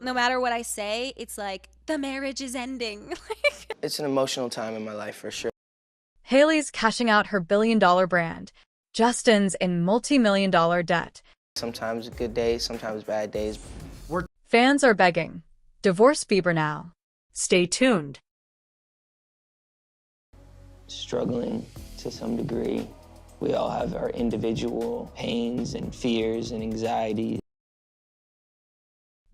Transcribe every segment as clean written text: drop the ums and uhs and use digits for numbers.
No matter what I say, it's like, the marriage is ending. It's an emotional time in my life for sure. Hailey's cashing out her billion-dollar brand. Justin's in multi-million-dollar debt. Sometimes good days, sometimes bad days. Fans are begging. Divorce Bieber now. Stay tuned. Struggling to some degree. We all have our individual pains and fears and anxieties.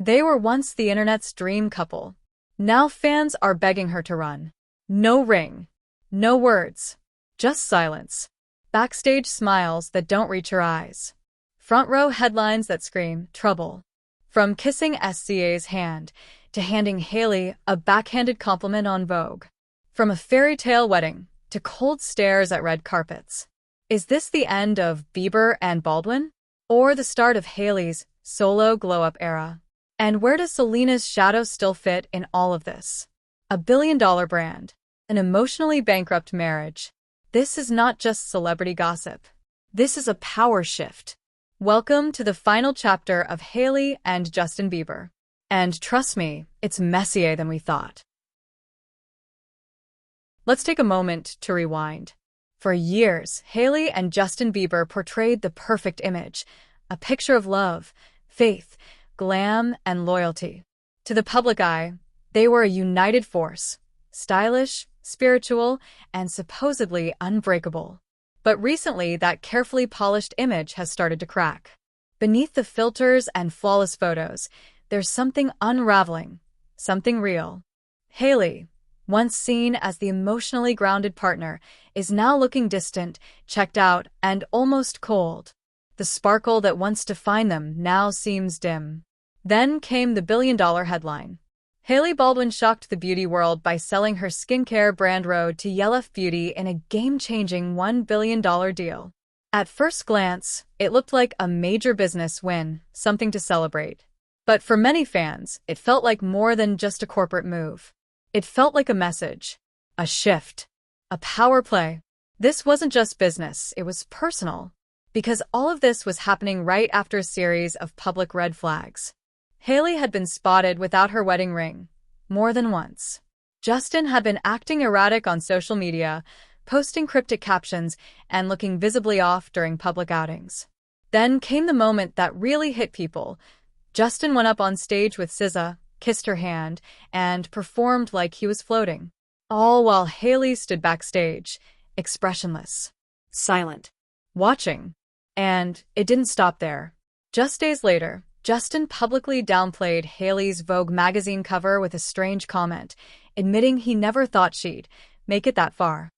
They were once the internet's dream couple. Now fans are begging her to run. No ring. No words. Just silence. Backstage smiles that don't reach her eyes. Front row headlines that scream trouble. From kissing SCA's hand to handing Hailey a backhanded compliment on Vogue. From a fairy tale wedding to cold stares at red carpets. Is this the end of Bieber and Baldwin? Or the start of Hailey's solo glow-up era? And where does Selena's shadow still fit in all of this? A billion-dollar brand. An emotionally bankrupt marriage. This is not just celebrity gossip. This is a power shift. Welcome to the final chapter of Hailey and Justin Bieber. And trust me, it's messier than we thought. Let's take a moment to rewind. For years, Hailey and Justin Bieber portrayed the perfect image, a picture of love, faith, glam, and loyalty. To the public eye, they were a united force, stylish, spiritual, and supposedly unbreakable. But recently, that carefully polished image has started to crack. Beneath the filters and flawless photos, there's something unraveling, something real. Hailey, once seen as the emotionally grounded partner, is now looking distant, checked out, and almost cold. The sparkle that once defined them now seems dim. Then came the billion-dollar headline. Hailey Baldwin shocked the beauty world by selling her skincare brand Rhode to Yellow Beauty in a game-changing $1 billion deal. At first glance, it looked like a major business win, something to celebrate. But for many fans, it felt like more than just a corporate move. It felt like a message, a shift, a power play. This wasn't just business, it was personal. Because all of this was happening right after a series of public red flags. Hailey had been spotted without her wedding ring, more than once. Justin had been acting erratic on social media, posting cryptic captions, and looking visibly off during public outings. Then came the moment that really hit people. Justin went up on stage with SZA, kissed her hand, and performed like he was floating. All while Hailey stood backstage, expressionless, silent, watching. And it didn't stop there. Just days later, Justin publicly downplayed Hailey's Vogue magazine cover with a strange comment, admitting he never thought she'd make it that far.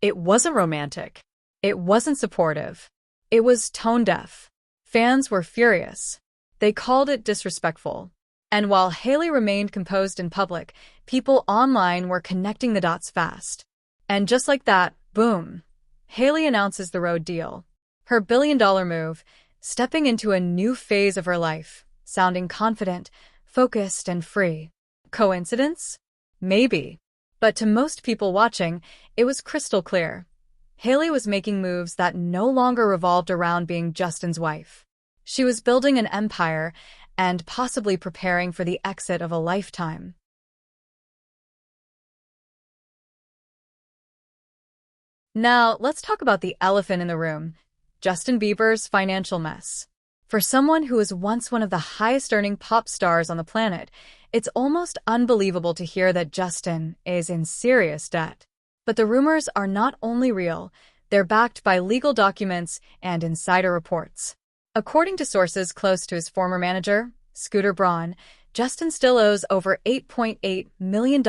It wasn't romantic. It wasn't supportive. It was tone-deaf. Fans were furious. They called it disrespectful. And while Hailey remained composed in public, people online were connecting the dots fast. And just like that, boom, Hailey announces the Rhode deal. Her billion-dollar move, stepping into a new phase of her life, sounding confident, focused, and free. Coincidence? Maybe. But to most people watching, it was crystal clear. Hailey was making moves that no longer revolved around being Justin's wife. She was building an empire and possibly preparing for the exit of a lifetime. Now, let's talk about the elephant in the room. Justin Bieber's financial mess. For someone who was once one of the highest-earning pop stars on the planet, it's almost unbelievable to hear that Justin is in serious debt. But the rumors are not only real, they're backed by legal documents and insider reports. According to sources close to his former manager, Scooter Braun, Justin still owes over $8.8 million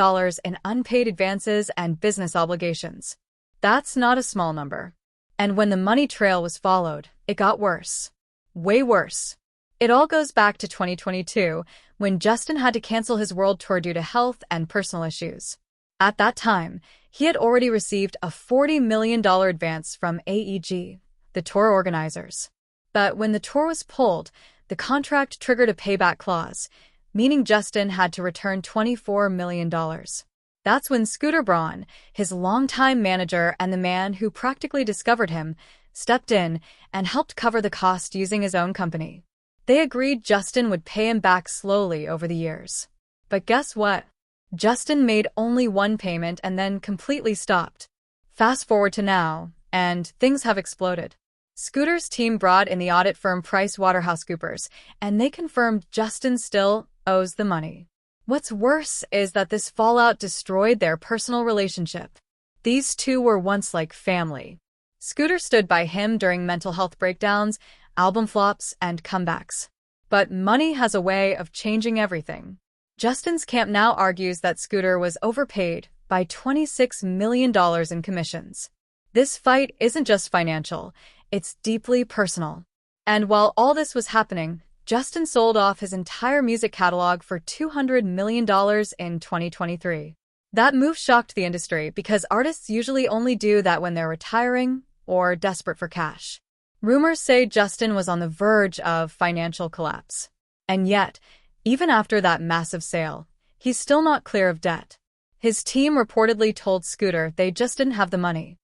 in unpaid advances and business obligations. That's not a small number. And when the money trail was followed, it got worse. Way worse. It all goes back to 2022, when Justin had to cancel his world tour due to health and personal issues. At that time, he had already received a $40 million advance from AEG, the tour organizers. But when the tour was pulled, the contract triggered a payback clause, meaning Justin had to return $24 million. That's when Scooter Braun, his longtime manager and the man who practically discovered him, stepped in and helped cover the cost using his own company. They agreed Justin would pay him back slowly over the years. But guess what? Justin made only one payment and then completely stopped. Fast forward to now, and things have exploded. Scooter's team brought in the audit firm PricewaterhouseCoopers, and they confirmed Justin still owes the money. What's worse is that this fallout destroyed their personal relationship. These two were once like family. Scooter stood by him during mental health breakdowns, album flops, and comebacks. But money has a way of changing everything. Justin's camp now argues that Scooter was overpaid by $26 million in commissions. This fight isn't just financial, it's deeply personal. And while all this was happening, Justin sold off his entire music catalog for $200 million in 2023. That move shocked the industry because artists usually only do that when they're retiring or desperate for cash. Rumors say Justin was on the verge of financial collapse. And yet, even after that massive sale, he's still not clear of debt. His team reportedly told Scooter they just didn't have the money.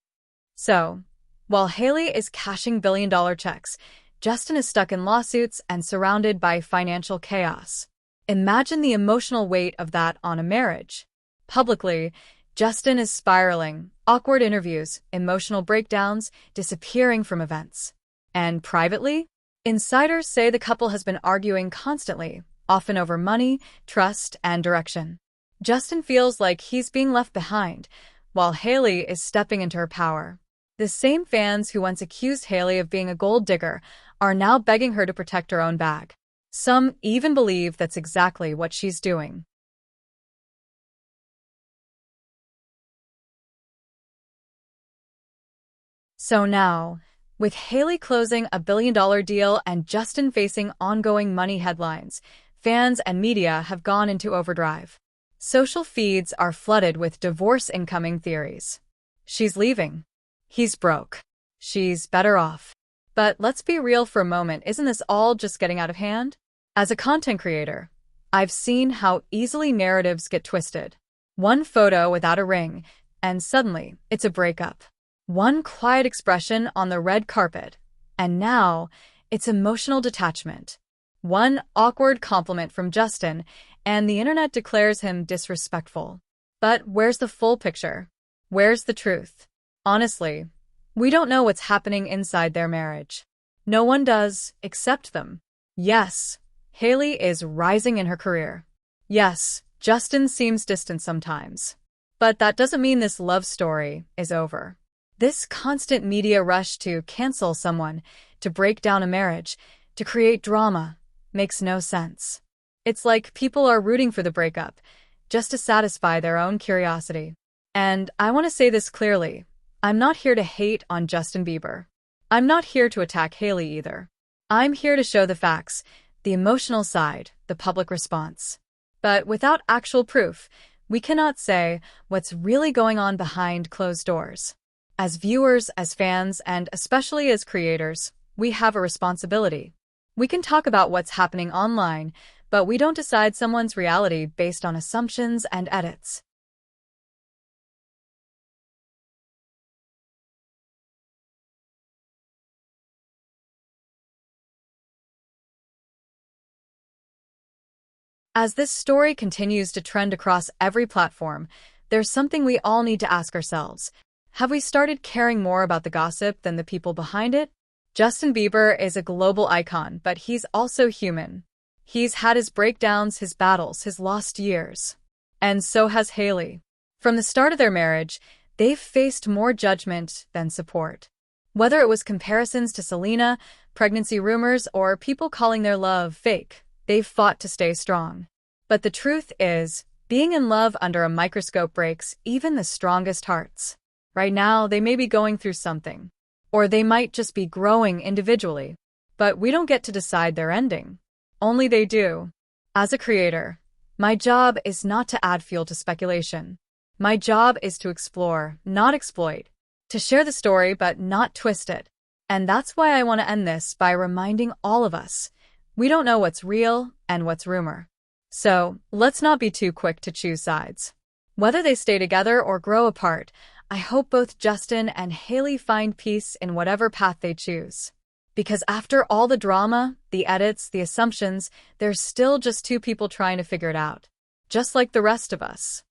So, while Hailey is cashing billion-dollar checks, Justin is stuck in lawsuits and surrounded by financial chaos. Imagine the emotional weight of that on a marriage. Publicly, Justin is spiraling, awkward interviews, emotional breakdowns, disappearing from events. And privately, insiders say the couple has been arguing constantly, often over money, trust, and direction. Justin feels like he's being left behind, while Hailey is stepping into her power. The same fans who once accused Hailey of being a gold digger are now begging her to protect her own bag. Some even believe that's exactly what she's doing. So now, with Hailey closing a billion-dollar deal and Justin facing ongoing money headlines, fans and media have gone into overdrive. Social feeds are flooded with divorce incoming theories. She's leaving. He's broke. She's better off. But let's be real for a moment, isn't this all just getting out of hand? As a content creator, I've seen how easily narratives get twisted. One photo without a ring, and suddenly it's a breakup. One quiet expression on the red carpet, and now it's emotional detachment. One awkward compliment from Justin, and the internet declares him disrespectful. But where's the full picture? Where's the truth? Honestly, we don't know what's happening inside their marriage. No one does, except them. Yes, Hailey is rising in her career. Yes, Justin seems distant sometimes. But that doesn't mean this love story is over. This constant media rush to cancel someone, to break down a marriage, to create drama, makes no sense. It's like people are rooting for the breakup, just to satisfy their own curiosity. And I want to say this clearly. I'm not here to hate on Justin Bieber. I'm not here to attack Hailey either. I'm here to show the facts, the emotional side, the public response. But without actual proof, we cannot say what's really going on behind closed doors. As viewers, as fans, and especially as creators, we have a responsibility. We can talk about what's happening online, but we don't decide someone's reality based on assumptions and edits. As this story continues to trend across every platform, there's something we all need to ask ourselves. Have we started caring more about the gossip than the people behind it? Justin Bieber is a global icon, but he's also human. He's had his breakdowns, his battles, his lost years. And so has Hailey. From the start of their marriage, they've faced more judgment than support. Whether it was comparisons to Selena, pregnancy rumors, or people calling their love fake, they've fought to stay strong. But the truth is, being in love under a microscope breaks even the strongest hearts. Right now, they may be going through something. Or they might just be growing individually. But we don't get to decide their ending. Only they do. As a creator, my job is not to add fuel to speculation. My job is to explore, not exploit. To share the story, but not twist it. And that's why I want to end this by reminding all of us, we don't know what's real and what's rumor. So, let's not be too quick to choose sides. Whether they stay together or grow apart, I hope both Justin and Hailey find peace in whatever path they choose. Because after all the drama, the edits, the assumptions, there's still just two people trying to figure it out. Just like the rest of us.